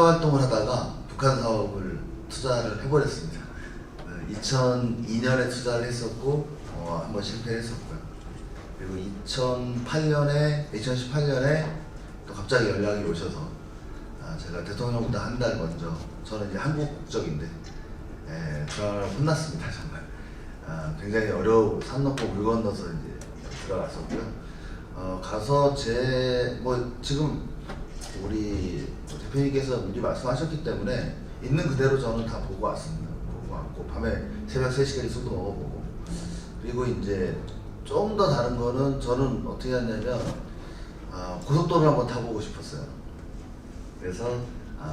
투자 활동을 하다가 북한 사업을 투자를 해버렸습니다. 2002년에 투자를 했었고 한번 실패했었고요. 그리고 2018년에 또 갑자기 연락이 오셔서 제가 대통령보다 한 달 먼저, 저는 이제 한국 국적인데 저를 혼났습니다. 정말 굉장히 산 넘고 물 건너서 이제 들어갔었고요. 가서 지금 우리 대표님께서 미리 말씀하셨기 때문에 있는 그대로 저는 다 보고 왔습니다. 보고 왔고 밤에 새벽 3시까지 술도 먹어보고, 그리고 이제 좀 더 다른 거는 저는 어떻게 했냐면 고속도로를 한번 타보고 싶었어요. 그래서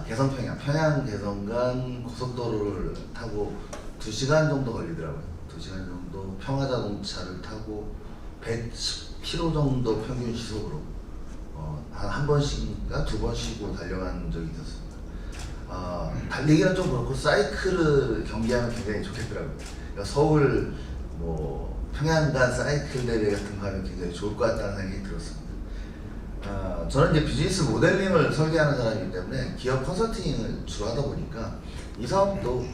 평양 개성간 고속도로를 타고 2시간 정도 걸리더라고요. 2시간 정도 평화자동차를 타고 110km 정도 평균 시속으로 한 번씩인가 2번씩으로 달려간 적이 있었습니다. 달리기는 좀 그렇고 사이클을 경기하면 굉장히 좋겠더라고요. 그러니까 서울 평양간 사이클 대회 같은 거 하면 굉장히 좋을 것 같다는 생각이 들었습니다. 저는 이제 비즈니스 모델링을 설계하는 사람이기 때문에 기업 컨설팅을 주로 하다 보니까 이 사업도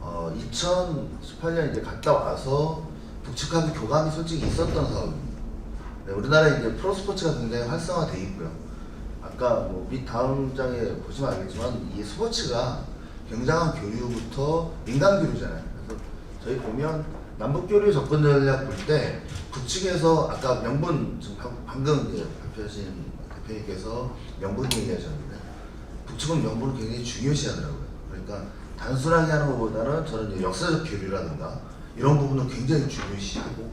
2018년 이제 갔다 와서 북측하고 교감이 솔직히 있었던 사업입니다. 네, 우리나라에 이제 프로스포츠가 굉장히 활성화되어 있고요. 아까 밑 다음 장에 보시면 알겠지만 이 스포츠가 굉장한 교류부터 민간 교류잖아요. 그래서 저희 보면 남북 교류 접근 전략 볼 때 북측에서 아까 명분 지금 방금 이제 발표하신 대표님께서 명분 얘기하셨는데 북측은 명분을 굉장히 중요시하더라고요. 그러니까 단순하게 하는 것보다는 저는 이제 역사적 교류라든가 이런 부분을 굉장히 중요시하고,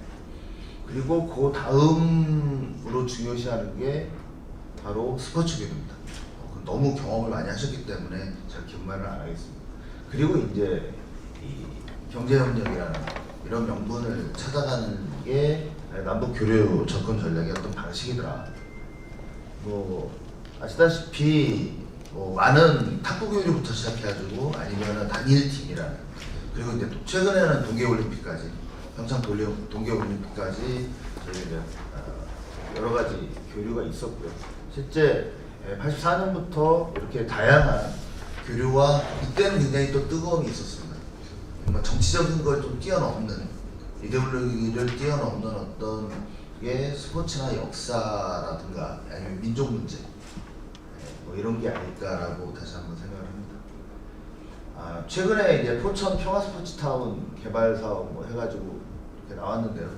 그리고 그 다음으로 중요시하는 게 바로 스포츠 교류입니다. 너무 경험을 많이 하셨기 때문에 제가 기억만을 안 하겠습니다. 그리고 이제 이 경제협력이라는 이런 명분을 찾아가는 게 남북 교류 접근 전략의 어떤 방식이더라. 아시다시피 많은 탁구 교류부터 시작해가지고 아니면은 단일팀이라는, 그리고 이제 또 최근에는 동계올림픽까지, 평창 동계올림픽까지 저희 이제 여러 가지 교류가 있었고요. 실제 84년부터 이렇게 다양한 교류와 이때는 굉장히 또 뜨거움이 있었습니다. 정치적인 걸 좀 뛰어넘는, 이데올로기를 뛰어넘는 어떤 게 스포츠나 역사라든가 아니면 민족 문제 이런 게 아닐까라고 다시 한번 생각을 합니다. 최근에 이제 포천 평화스포츠타운 개발 사업 해가지고 이렇게 나왔는데요.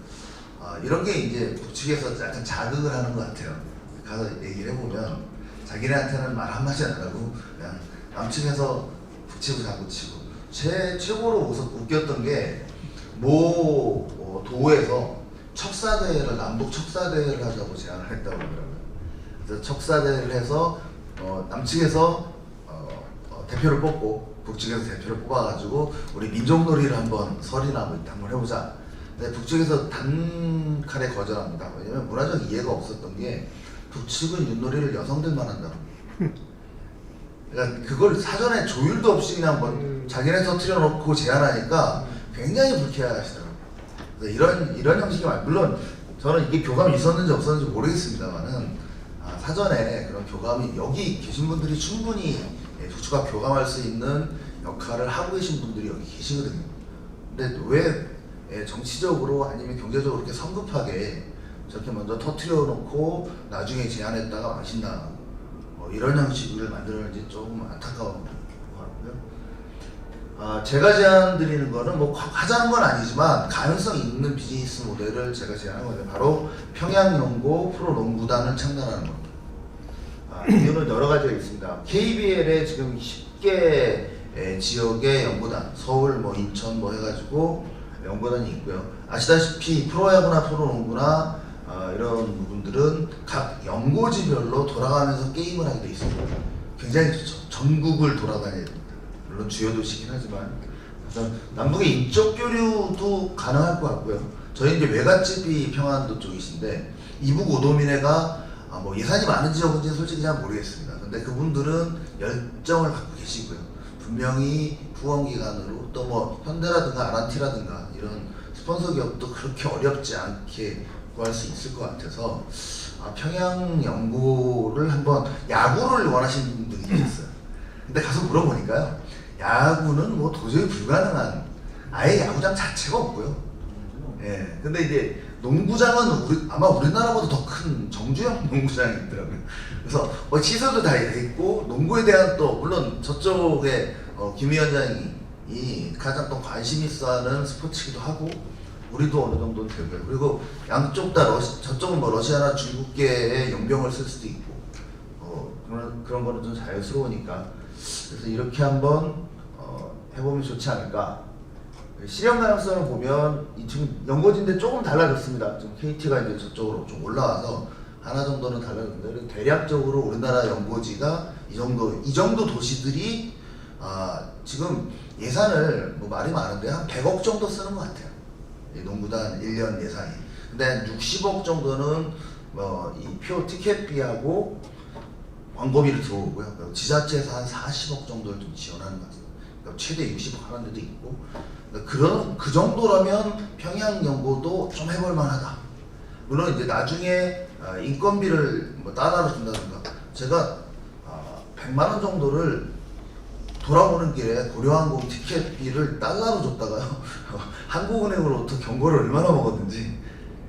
이런 게 이제 북측에서 약간 자극을 하는 것 같아요. 가서 얘기를 해보면 자기네한테는 말 한마디 안 하고 그냥 남측에서 북치고 장구치고, 최고로 웃겼던 게 도에서 척사대회를, 남북 척사대회를 하자고 제안을 했다고 하더라고요. 그래서 척사대회를 해서 남측에서 대표를 뽑고 북측에서 대표를 뽑아가지고 우리 민족놀이를 한번 설이나 한번 해보자. 근데 북측에서 단칼에 거절합니다. 왜냐면 문화적 이해가 없었던 게 북측은 윷놀이를 여성들만 한다고. 그러니까 그걸 사전에 조율도 없이 그냥 자기네 터트려 놓고 제안하니까 굉장히 불쾌하시더라고요. 이런 형식이 물론 저는 이게 교감이 있었는지 없었는지 모르겠습니다만은 사전에 그런 교감이, 여기 계신 분들이 충분히 북측과 교감할 수 있는 역할을 하고 계신 분들이 여기 계시거든요. 근데 왜 정치적으로 아니면 경제적으로 그렇게 성급하게 저렇게 먼저 터트려 놓고 나중에 제안했다가 마신다, 이런 형식을 만들었는지 조금 안타까운 것 같고요. 제가 제안 드리는 거는 하자는 건 아니지만 가능성 있는 비즈니스 모델을 제가 제안한 거예요. 바로 평양연고 프로농구단을 창단하는 겁니다. 이유는 여러 가지가 있습니다. KBL에 지금 10개 지역의 연구단, 서울, 인천 해가지고 연구단이 있고요. 아시다시피 프로야구나 프로농구나 이런 부분들은 각 연고지별로 돌아가면서 게임을 하게 돼 있습니다. 굉장히 좋죠. 전국을 돌아다녀야 됩니다. 물론 주요 도시긴 하지만. 그래서 남북의 인적 교류도 가능할 것 같고요. 저희 이제 외갓집이 평안도 쪽이신데 이북 오도민회가 예산이 많은 지역인지는 솔직히 잘 모르겠습니다. 근데 그분들은 열정을 갖고 계시고요. 분명히 후원기관으로 또 현대라든가 아란티라든가 이런 스폰서 기업도 그렇게 어렵지 않게 구할 수 있을 것 같아서 평양 연고를 한번, 야구를 원하시는 분들이 계셨어요. 근데 가서 물어보니까요, 야구는 뭐 도저히 불가능한, 아예 야구장 자체가 없고요. 예. 근데 이제 농구장은 아마 우리나라보다 더 큰 정주영 농구장이 있더라고요. 그래서 뭐 시설도 다 있고, 농구에 대한 또 물론 저쪽에 김 위원장이 가장 또 관심 있어하는 스포츠기도 하고, 우리도 어느 정도는 되고요. 그리고 양쪽 다 저쪽은 뭐 러시아나 중국계의 용병을 쓸 수도 있고, 그런 거는 좀 자유스러우니까, 그래서 이렇게 한번 해보면 좋지 않을까. 실현 가능성을 보면 지금 연고지인데 조금 달라졌습니다. 좀 KT가 이제 저쪽으로 좀 올라와서 하나 정도는 달라졌는데, 대략적으로 우리나라 연고지가 이 정도 도시들이 지금 예산을 뭐 말이 많은데 한 100억 정도 쓰는 것 같아요. 이 농구단 1년 예산이. 근데 60억 정도는 뭐 이 표 티켓비하고 광고비를 들어오고요. 그리고 지자체에서 한 40억 정도를 좀 지원하는 것 같습니다. 그러니까 최대 60억 하는 데도 있고, 그 정도라면 평양 연고도 좀 해볼 만하다. 물론 이제 나중에 인건비를 뭐 달러로 준다든가, 제가 100만 원 정도를 돌아오는 길에 고려항공 티켓비를 달러로 줬다가요 한국은행으로부터 경고를 얼마나 먹었는지,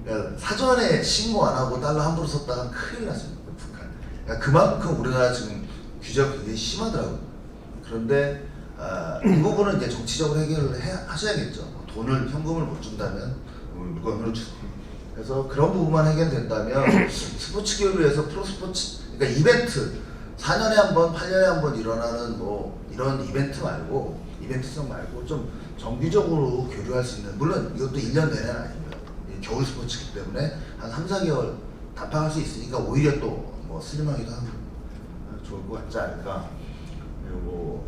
그러니까 사전에 신고 안 하고 달러 함부로 썼다가 큰일 났습니다. 북한. 그러니까 그만큼 우리나라 지금 규제가 굉장히 심하더라고요. 그런데 이 부분은 이제 정치적으로 해결을 하셔야겠죠. 돈을, 현금을 못 준다면 물건으로 주고. 그래서 그런 부분만 해결된다면 스포츠 교육을 위해서 프로스포츠, 그러니까 이벤트 4년에 한 번, 8년에 한 번 일어나는 뭐 이런 이벤트 말고, 이벤트성 말고 좀 정기적으로 교류할 수 있는, 물론 이것도 1년 내내는 아닙니다. 겨울 스포츠이기 때문에 한 3, 4개월 답방할 수 있으니까 오히려 또 뭐 슬림하기도 하고 좋을 것 같지 않을까. 그리고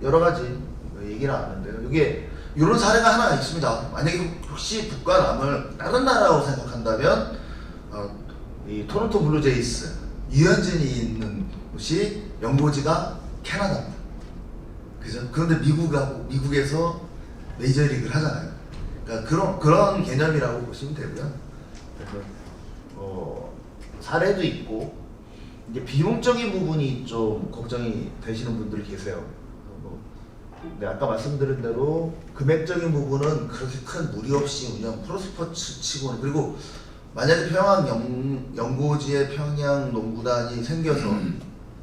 여러 가지 얘기 나왔는데요. 이게 이런 사례가 하나 있습니다. 만약에 혹시 북과 남을 다른 나라로 생각한다면 이 토론토 블루제이스 유현진이 있는 곳이 연고지가 캐나다입니다. 그죠? 그런데 미국에서 메이저리그를 하잖아요. 그러니까 그런 개념이라고 보시면 되고요. 그래서 사례도 있고, 이제 비용적인 부분이 좀 걱정이 되시는 분들이 계세요. 네, 아까 말씀드린 대로 금액적인 부분은 그렇게 큰 무리 없이 그냥 프로스포츠 치고는, 그리고 만약에 평양 연고지에 평양 농구단이 생겨서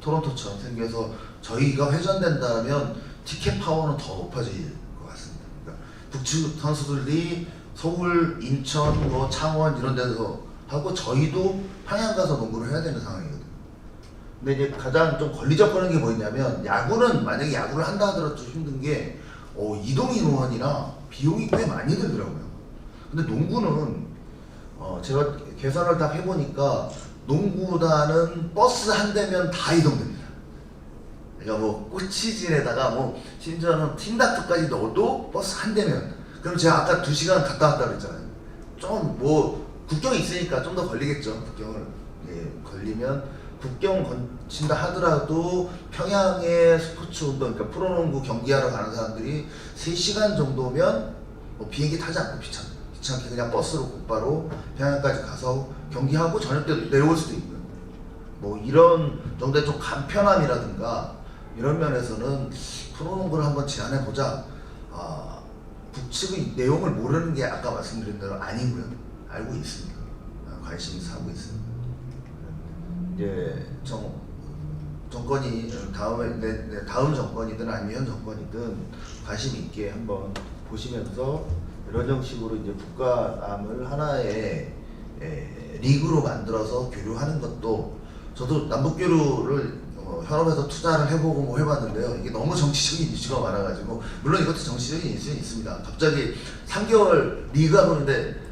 토론토처럼 생겨서 저희가 회전된다면 티켓 파워는 더 높아질 것 같습니다. 그러니까 북측 선수들이 서울, 인천, 뭐 창원 이런 데서 하고, 저희도 평양 가서 농구를 해야 되는 상황이거든요. 근데 이제 가장 좀 걸리적거리는 게 뭐냐면, 야구는 만약에 야구를 한다 하더라도 좀 힘든 게 이동 인원이나 비용이 꽤 많이 들더라고요. 근데 농구는 제가 계산을 다 해보니까 농구단은 버스 한 대면 다 이동됩니다. 그러니까 뭐 꼬치진에다가 뭐 심지어는 팀다트까지 넣어도 버스 한 대면, 그럼 제가 아까 2시간 갔다 왔다 그랬잖아요. 좀 뭐 국경이 있으니까 좀 더 걸리겠죠. 국경을 걸리면, 국경 건친다 하더라도 평양의 스포츠 운동, 그러니까 프로농구 경기하러 가는 사람들이 3시간 정도면 뭐 비행기 타지 않고 귀찮게 그냥 버스로 곧바로 평양까지 가서 경기하고 저녁 때 내려올 수도 있고요. 뭐 이런 정도의 좀 간편함이라든가 이런 면에서는 프로농구를 한번 제안해보자. 북측의 내용을 모르는 게 아까 말씀드린 대로 아니고요. 알고 있습니다. 관심 있어 하고 있습니다. 이제 정권이 다음 정권이든 아니면 현 정권이든 관심 있게 한번 보시면서 이런 형식으로 이제 북과 남을 하나의 리그로 만들어서 교류하는 것도, 저도 남북 교류를 현업에서 투자를 해보고 뭐 해봤는데요. 이게 너무 정치적인 이슈가 많아가지고, 물론 이것도 정치적인 이슈는 있습니다. 갑자기 3개월 리그가 보는데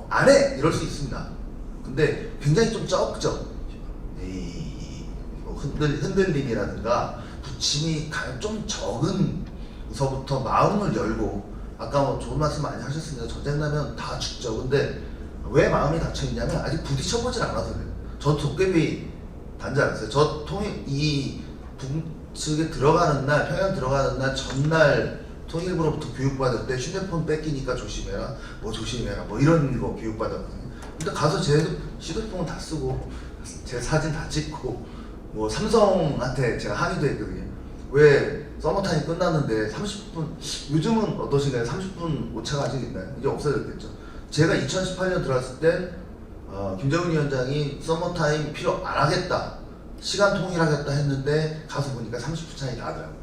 안 해! 이럴 수 있습니다. 근데 굉장히 좀 적죠. 흔들림이라든가 부침이 좀 적은 서부터 마음을 열고, 아까 뭐 좋은 말씀 많이 하셨습니다. 전쟁 나면 다 죽죠. 근데 왜 마음이 닫혀있냐면 아직 부딪혀보질 않아서 그래요. 저 도깨비 단지 않았어요. 이 북측에 들어가는 날, 평양 들어가는 날 전날 통일부로부터 교육받을 때 휴대폰 뺏기니까 조심해라, 뭐 조심해라, 뭐 이런 거 교육받았거든요. 근데 가서 제 휴대폰 다 쓰고 제 사진 다 찍고, 뭐 삼성한테 제가 항의도 했거든요. 왜 서머타임 끝났는데 30분, 요즘은 어떠신가요? 30분 오차가 아직 있나요? 이제 없어졌겠죠. 제가 2018년 들어갔을 때 김정은 위원장이 서머타임 필요 안 하겠다, 시간 통일하겠다 했는데 가서 보니까 30분 차이 나더라고요.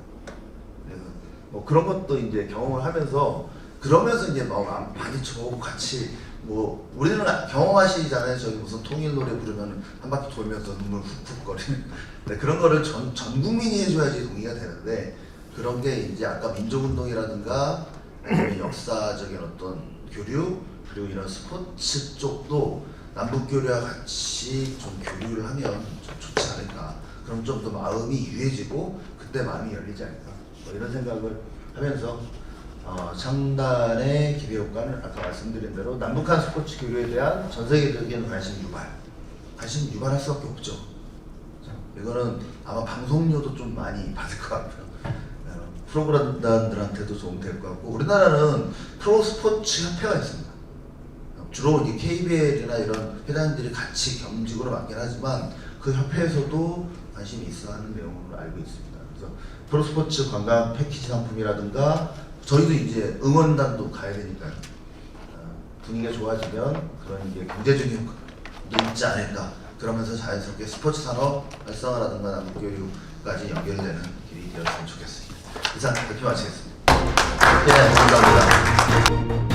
그래서 뭐 그런 것도 이제 경험을 하면서, 그러면서 이제 막 많이 쳐보고 같이, 뭐 우리는 경험하시잖아요. 저기 무슨 통일 노래 부르면 한 바퀴 돌면서 눈물 훅훅거리는 네, 그런 거를 전 국민이 해줘야지 동의가 되는데, 그런 게 이제 아까 민족운동이라든가 아니면 역사적인 어떤 교류, 그리고 이런 스포츠 쪽도 남북 교류와 같이 좀 교류를 하면 좀 좋지 않을까. 그럼 좀 더 마음이 유해지고 그때 마음이 열리지 않을까. 뭐 이런 생각을 하면서 창단의 기대 효과는 아까 말씀드린 대로 남북한 스포츠 교류에 대한 전 세계적인 관심 유발할 수밖에 없죠. 이거는 아마 방송료도 좀 많이 받을 것 같고요. 프로그램단들한테도 도움 될 것 같고, 우리나라는 프로스포츠 협회가 있습니다. 주로 이제 KBL이나 이런 회장들이 같이 겸직으로 맡긴 하지만 그 협회에서도 관심이 있어 하는 내용으로 알고 있습니다. 그래서 프로스포츠 관광 패키지 상품이라든가, 저희도 이제 응원단도 가야 되니까요. 분위기가 좋아지면 그런 이제 경제적인 효과도 있지 않을까. 그러면서 자연스럽게 스포츠 산업 활성화라든가 남북교류까지 연결되는 길이 되었으면 좋겠습니다. 이상 발표 마치겠습니다. 네, 감사합니다.